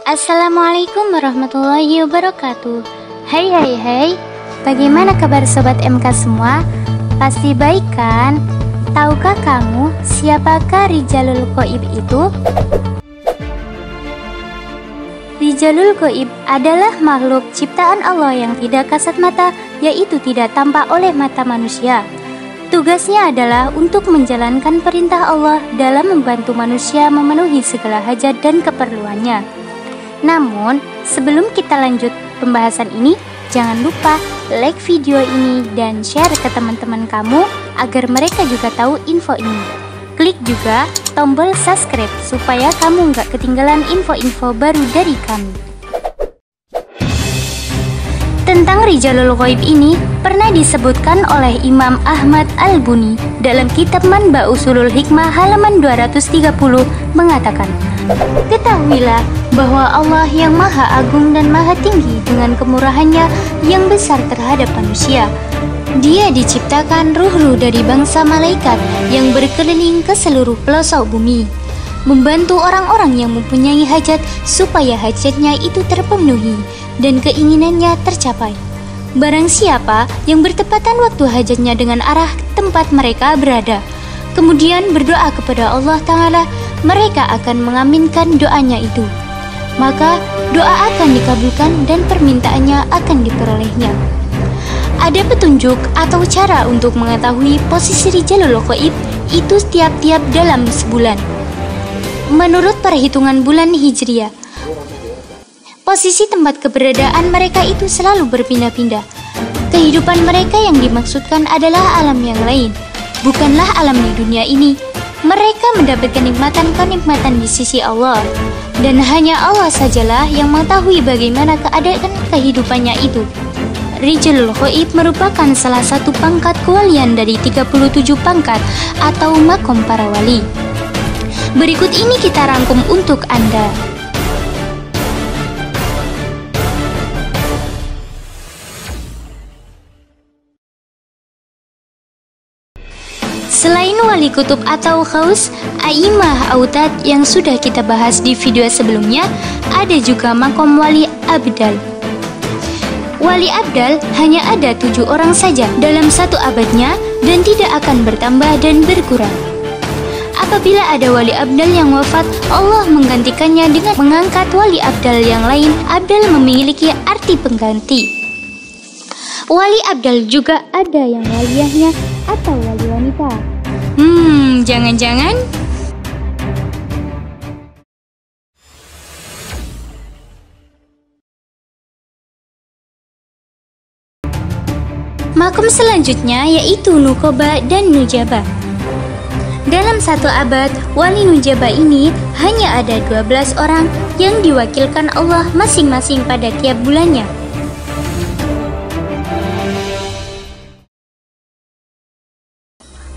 Assalamualaikum warahmatullahi wabarakatuh. Hai, bagaimana kabar Sobat MK semua? Pasti baik kan? Tahukah kamu siapakah Rijalul Ghaib itu? Rijalul Ghaib adalah makhluk ciptaan Allah yang tidak kasat mata, yaitu tidak tampak oleh mata manusia. Tugasnya adalah untuk menjalankan perintah Allah dalam membantu manusia memenuhi segala hajat dan keperluannya. Namun, sebelum kita lanjut pembahasan ini, jangan lupa like video ini dan share ke teman-teman kamu agar mereka juga tahu info ini. Klik juga tombol subscribe supaya kamu nggak ketinggalan info-info baru dari kami. Tentang Rijalul Ghaib ini pernah disebutkan oleh Imam Ahmad Al-Buni dalam kitab Manba Usulul Hikmah halaman 230 mengatakan, ketahuilah bahwa Allah yang maha agung dan maha tinggi dengan kemurahannya yang besar terhadap manusia. Dia diciptakan ruh-ruh dari bangsa malaikat yang berkeliling ke seluruh pelosok bumi, membantu orang-orang yang mempunyai hajat supaya hajatnya itu terpenuhi dan keinginannya tercapai. Barang siapa yang bertepatan waktu hajatnya dengan arah tempat mereka berada, kemudian berdoa kepada Allah Ta'ala, mereka akan mengaminkan doanya itu. Maka doa akan dikabulkan dan permintaannya akan diperolehnya. Ada petunjuk atau cara untuk mengetahui posisi Rijalul Ghaib itu tiap-tiap dalam sebulan. Menurut perhitungan bulan Hijriah, posisi tempat keberadaan mereka itu selalu berpindah-pindah. Kehidupan mereka yang dimaksudkan adalah alam yang lain, bukanlah alam di dunia ini. Mereka mendapatkan kenikmatan di sisi Allah, dan hanya Allah sajalah yang mengetahui bagaimana keadaan kehidupannya itu. Rijalul Ghaib merupakan salah satu pangkat kewalian dari 37 pangkat atau makom para wali. Berikut ini kita rangkum untuk Anda. Selain wali kutub atau khaus, aimah autad yang sudah kita bahas di video sebelumnya, ada juga makom wali abdal. Wali abdal hanya ada 7 orang saja dalam satu abadnya dan tidak akan bertambah dan berkurang. Apabila ada wali abdal yang wafat, Allah menggantikannya dengan mengangkat wali abdal yang lain. Abdal memiliki arti pengganti. Wali abdal juga ada yang waliyahnya atau wali wanita. Jangan-jangan makom selanjutnya yaitu Nuqaba dan Nujaba. Dalam satu abad, wali Nujaba ini hanya ada 12 orang yang diwakilkan Allah masing-masing pada tiap bulannya.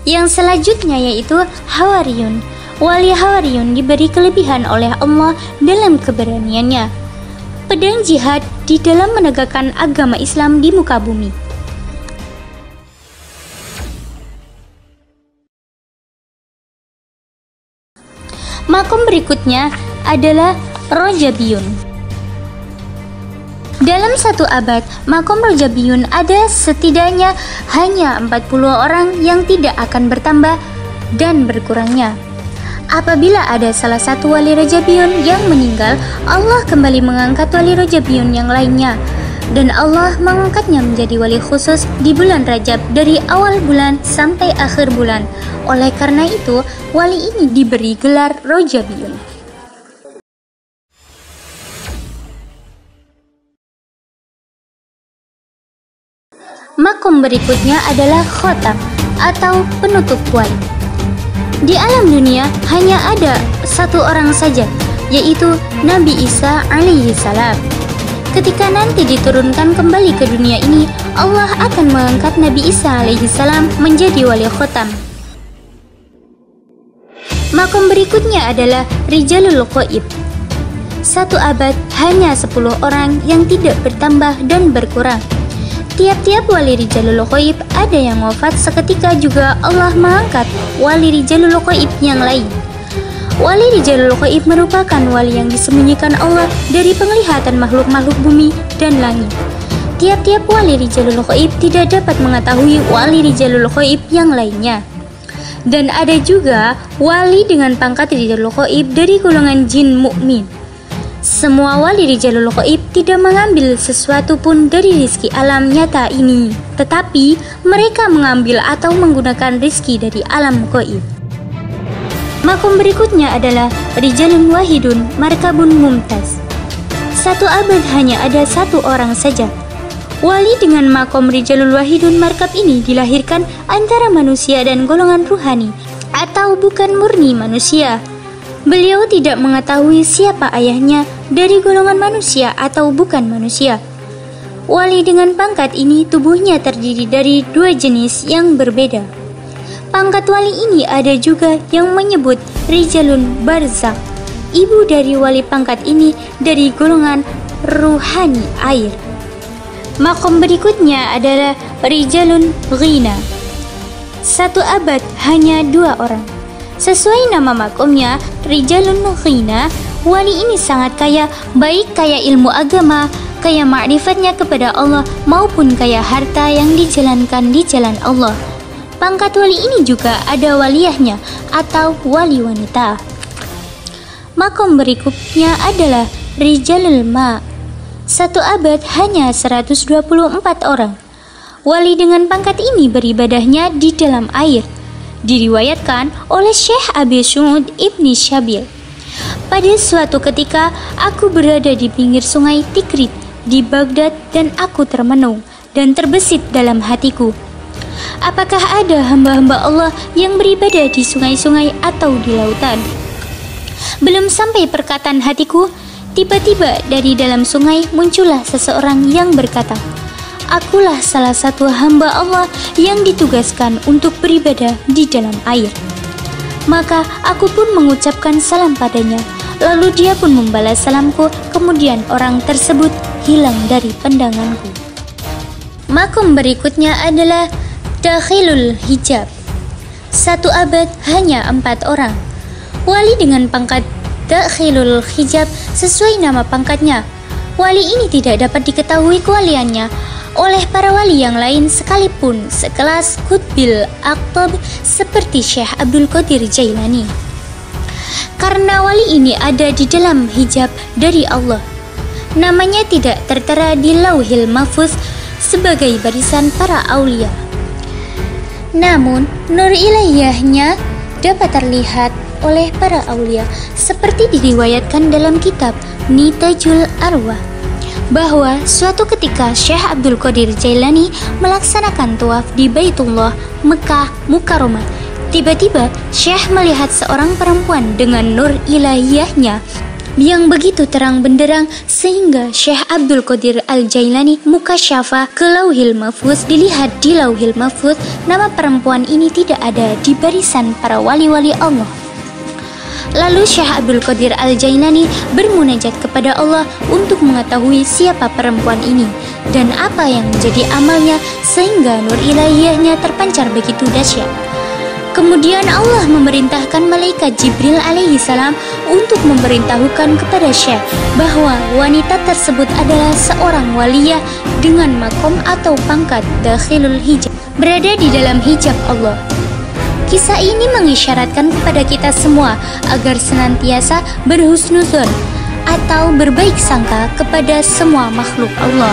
Yang selanjutnya yaitu Hawariyun. Wali Hawariyun diberi kelebihan oleh Allah dalam keberaniannya. Pedang jihad di dalam menegakkan agama Islam di muka bumi. Makom berikutnya adalah Rojabiyun. Dalam satu abad, makom Rojabiyun ada setidaknya hanya 40 orang yang tidak akan bertambah dan berkurangnya. Apabila ada salah satu wali Rojabiyun yang meninggal, Allah kembali mengangkat wali Rojabiyun yang lainnya, dan Allah mengangkatnya menjadi wali khusus di bulan Rajab dari awal bulan sampai akhir bulan. Oleh karena itu, wali ini diberi gelar Rojabiyun. Makom berikutnya adalah Khotam atau penutup wali. Di alam dunia hanya ada satu orang saja, yaitu Nabi Isa alaihi salam. Ketika nanti diturunkan kembali ke dunia ini, Allah akan mengangkat Nabi Isa alaihi salam menjadi wali Khotam. Makom berikutnya adalah Rijalul Ghaib. Satu abad hanya 10 orang yang tidak bertambah dan berkurang. Tiap-tiap wali Rijalul Ghaib ada yang wafat seketika juga Allah mengangkat wali Rijalul Ghaib yang lain. Wali Rijalul Ghaib merupakan wali yang disembunyikan Allah dari penglihatan makhluk-makhluk bumi dan langit. Tiap-tiap wali Rijalul Ghaib tidak dapat mengetahui wali Rijalul Ghaib yang lainnya. Dan ada juga wali dengan pangkat Rijalul Ghaib dari golongan jin mukmin. Semua wali Rijalul Ghaib tidak mengambil sesuatu pun dari rizki alam nyata ini, tetapi mereka mengambil atau menggunakan rizki dari alam ghaib. Makom berikutnya adalah Rijalun Wahidun Markabun Mumtaz. Satu abad hanya ada satu orang saja. Wali dengan makom Rijalul Wahidun Markab ini dilahirkan antara manusia dan golongan ruhani atau bukan murni manusia. Beliau tidak mengetahui siapa ayahnya dari golongan manusia atau bukan manusia. Wali dengan pangkat ini tubuhnya terdiri dari dua jenis yang berbeda. Pangkat wali ini ada juga yang menyebut Rijalun Barzakh. Ibu dari wali pangkat ini dari golongan ruhani air. Makom berikutnya adalah Rijalun Ghina. Satu abad hanya dua orang. Sesuai nama makomnya, Rijalun Ghina, wali ini sangat kaya, baik kaya ilmu agama, kaya ma'rifatnya kepada Allah, maupun kaya harta yang dijalankan di jalan Allah. Pangkat wali ini juga ada waliyahnya atau wali wanita. Makom berikutnya adalah Rijalul Ma. Satu abad hanya 124 orang. Wali dengan pangkat ini beribadahnya di dalam air. Diriwayatkan oleh Syekh Abi Su'ud Ibni Syabil. Pada suatu ketika, aku berada di pinggir sungai Tikrit di Baghdad dan aku termenung dan terbesit dalam hatiku. Apakah ada hamba-hamba Allah yang beribadah di sungai-sungai atau di lautan? Belum sampai perkataan hatiku, tiba-tiba dari dalam sungai muncullah seseorang yang berkata, "Akulah salah satu hamba Allah yang ditugaskan untuk beribadah di dalam air." Maka aku pun mengucapkan salam padanya. Lalu dia pun membalas salamku, kemudian orang tersebut hilang dari pandanganku. Makom berikutnya adalah Dakhilul Hijab. Satu abad hanya 4 orang. Wali dengan pangkat Dakhilul Hijab sesuai nama pangkatnya. Wali ini tidak dapat diketahui kewaliannya oleh para wali yang lain sekalipun sekelas Qutbil Aqtab seperti Syekh Abdul Qadir Jailani. Karena wali ini ada di dalam hijab dari Allah. Namanya tidak tertera di Lauhil Mahfuz sebagai barisan para aulia. Namun, nur ilahiyahnya dapat terlihat oleh para aulia seperti diriwayatkan dalam kitab Nitajul Arwah bahwa suatu ketika Syekh Abdul Qadir Jailani melaksanakan tawaf di Baitullah Mekah Mukarramah, tiba-tiba Syekh melihat seorang perempuan dengan nur ilahiyahnya yang begitu terang benderang sehingga Syekh Abdul Qadir Al-Jailani mukasyafa ke Lauhil Mahfuz. Dilihat di Lauhil Mahfuz, nama perempuan ini tidak ada di barisan para wali-wali Allah. Lalu Syekh Abdul Qadir Al-Jailani bermunajat kepada Allah untuk mengetahui siapa perempuan ini dan apa yang menjadi amalnya sehingga nur ilahiyahnya terpancar begitu dahsyat. Kemudian Allah memerintahkan malaikat Jibril alaihi salam untuk memberitahukan kepada Syekh bahwa wanita tersebut adalah seorang waliyah dengan makom atau pangkat Dakhilul Hijab, berada di dalam hijab Allah. Kisah ini mengisyaratkan kepada kita semua agar senantiasa berhusnuzon atau berbaik sangka kepada semua makhluk Allah.